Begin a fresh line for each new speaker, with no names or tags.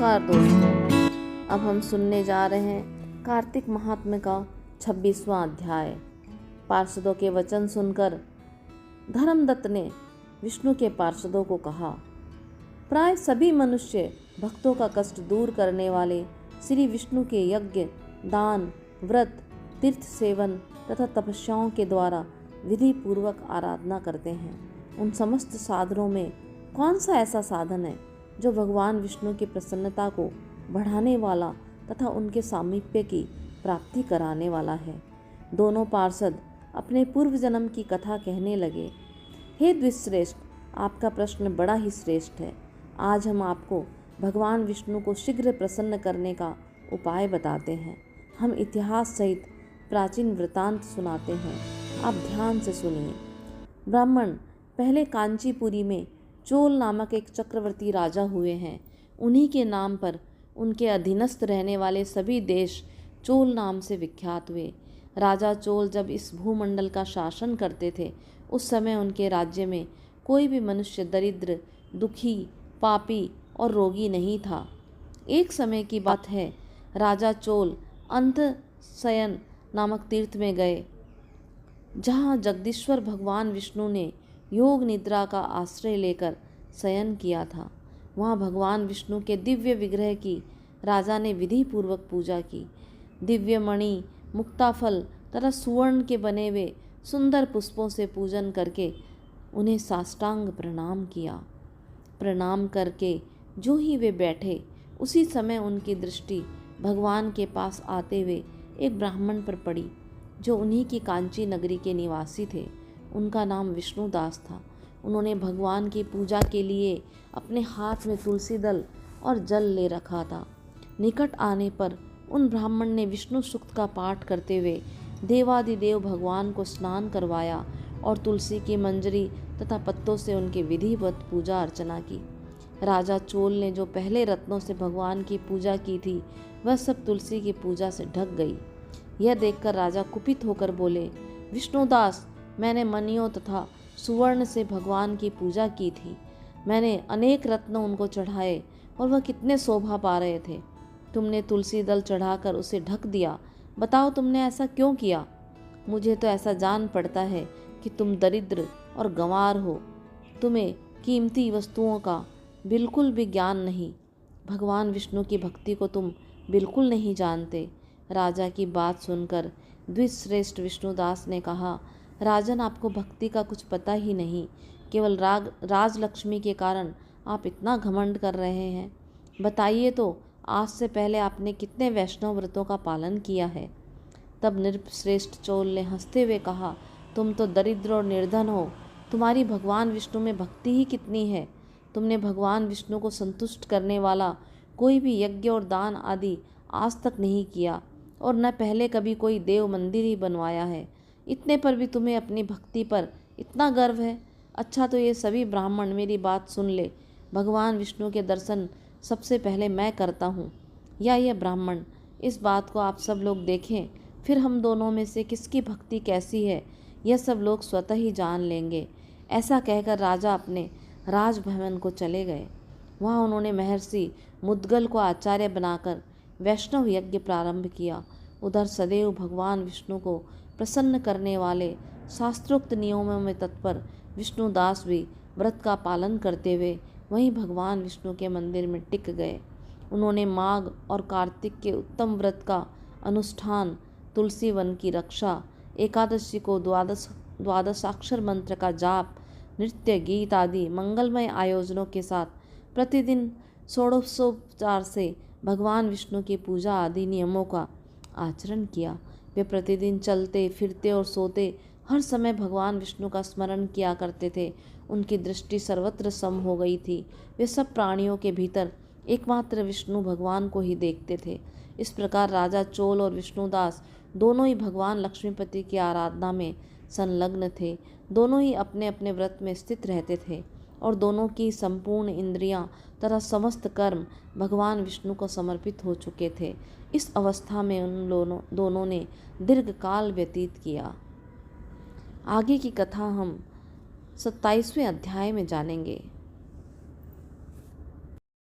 नमस्कार दोस्तों, अब हम सुनने जा रहे हैं कार्तिक महात्म्य का 26वां अध्याय। पार्षदों के वचन सुनकर धर्मदत्त ने विष्णु के पार्षदों को कहा, प्राय सभी मनुष्य भक्तों का कष्ट दूर करने वाले श्री विष्णु के यज्ञ, दान, व्रत, तीर्थ सेवन तथा तपस्याओं के द्वारा विधि पूर्वक आराधना करते हैं। उन समस्त साधनों में कौन सा ऐसा साधन है जो भगवान विष्णु की प्रसन्नता को बढ़ाने वाला तथा उनके सामीप्य की प्राप्ति कराने वाला है। दोनों पार्षद अपने पूर्व जन्म की कथा कहने लगे। हे द्विश्रेष्ठ, आपका प्रश्न बड़ा ही श्रेष्ठ है। आज हम आपको भगवान विष्णु को शीघ्र प्रसन्न करने का उपाय बताते हैं। हम इतिहास सहित प्राचीन वृतांत सुनाते हैं, आप ध्यान से सुनिए। ब्राह्मण पहले कांचीपुरी में चोल नामक एक चक्रवर्ती राजा हुए हैं। उन्हीं के नाम पर उनके अधीनस्थ रहने वाले सभी देश चोल नाम से विख्यात हुए। राजा चोल जब इस भूमंडल का शासन करते थे, उस समय उनके राज्य में कोई भी मनुष्य दरिद्र, दुखी, पापी और रोगी नहीं था। एक समय की बात है, राजा चोल अंतशयन नामक तीर्थ में गए, जहाँ जगदीश्वर भगवान विष्णु ने योग निद्रा का आश्रय लेकर शयन किया था। वहाँ भगवान विष्णु के दिव्य विग्रह की राजा ने विधि पूर्वक पूजा की। दिव्य मणि, मुक्ताफल तथा सुवर्ण के बने हुए सुंदर पुष्पों से पूजन करके उन्हें साष्टांग प्रणाम किया। प्रणाम करके जो ही वे बैठे, उसी समय उनकी दृष्टि भगवान के पास आते हुए एक ब्राह्मण पर पड़ी, जो उन्हीं की कांची नगरी के निवासी थे। उनका नाम विष्णुदास था। उन्होंने भगवान की पूजा के लिए अपने हाथ में तुलसी दल और जल ले रखा था। निकट आने पर उन ब्राह्मण ने विष्णु सूक्त का पाठ करते हुए देवादिदेव भगवान को स्नान करवाया और तुलसी की मंजरी तथा पत्तों से उनकी विधिवत पूजा अर्चना की। राजा चोल ने जो पहले रत्नों से भगवान की पूजा की थी, वह सब तुलसी की पूजा से ढक गई। यह देखकर राजा कुपित होकर बोले, विष्णुदास, मैंने मणियों तथा सुवर्ण से भगवान की पूजा की थी। मैंने अनेक रत्न उनको चढ़ाए और वह कितने शोभा पा रहे थे। तुमने तुलसी दल चढ़ाकर उसे ढक दिया। बताओ, तुमने ऐसा क्यों किया? मुझे तो ऐसा जान पड़ता है कि तुम दरिद्र और गंवार हो। तुम्हें कीमती वस्तुओं का बिल्कुल भी ज्ञान नहीं। भगवान विष्णु की भक्ति को तुम बिल्कुल नहीं जानते। राजा की बात सुनकर द्विश्रेष्ठ विष्णुदास ने कहा, राजन, आपको भक्ति का कुछ पता ही नहीं। केवल राजलक्ष्मी के कारण आप इतना घमंड कर रहे हैं। बताइए तो, आज से पहले आपने कितने वैष्णव व्रतों का पालन किया है? तब नृपश्रेष्ठ चोल ने हंसते हुए कहा, तुम तो दरिद्र और निर्धन हो। तुम्हारी भगवान विष्णु में भक्ति ही कितनी है। तुमने भगवान विष्णु को संतुष्ट करने वाला कोई भी यज्ञ और दान आदि आज तक नहीं किया, और न पहले कभी कोई देव मंदिर ही बनवाया है। इतने पर भी तुम्हें अपनी भक्ति पर इतना गर्व है। अच्छा, तो ये सभी ब्राह्मण मेरी बात सुन ले। भगवान विष्णु के दर्शन सबसे पहले मैं करता हूँ, या यह ब्राह्मण। इस बात को आप सब लोग देखें, फिर हम दोनों में से किसकी भक्ति कैसी है, यह सब लोग स्वतः ही जान लेंगे। ऐसा कहकर राजा अपने राजभवन को चले गए। वहाँ उन्होंने महर्षि मुद्गल को आचार्य बनाकर वैष्णव यज्ञ प्रारंभ किया। उधर सदैव भगवान विष्णु को प्रसन्न करने वाले शास्त्रोक्त नियमों में तत्पर विष्णुदास भी व्रत का पालन करते हुए वहीं भगवान विष्णु के मंदिर में टिक गए। उन्होंने माघ और कार्तिक के उत्तम व्रत का अनुष्ठान, तुलसी वन की रक्षा, एकादशी को द्वादशाक्षर मंत्र का जाप, नृत्य, गीत आदि मंगलमय आयोजनों के साथ प्रतिदिन षोडशोपचार से भगवान विष्णु की पूजा आदि नियमों का आचरण किया। वे प्रतिदिन चलते फिरते और सोते हर समय भगवान विष्णु का स्मरण किया करते थे। उनकी दृष्टि सर्वत्र सम हो गई थी। वे सब प्राणियों के भीतर एकमात्र विष्णु भगवान को ही देखते थे। इस प्रकार राजा चोल और विष्णुदास दोनों ही भगवान लक्ष्मीपति की आराधना में संलग्न थे। दोनों ही अपने अपने व्रत में स्थित रहते थे और दोनों की संपूर्ण इंद्रियां तथा समस्त कर्म भगवान विष्णु को समर्पित हो चुके थे। इस अवस्था में उन दोनों ने दीर्घ काल व्यतीत किया। आगे की कथा हम 27वें अध्याय में जानेंगे।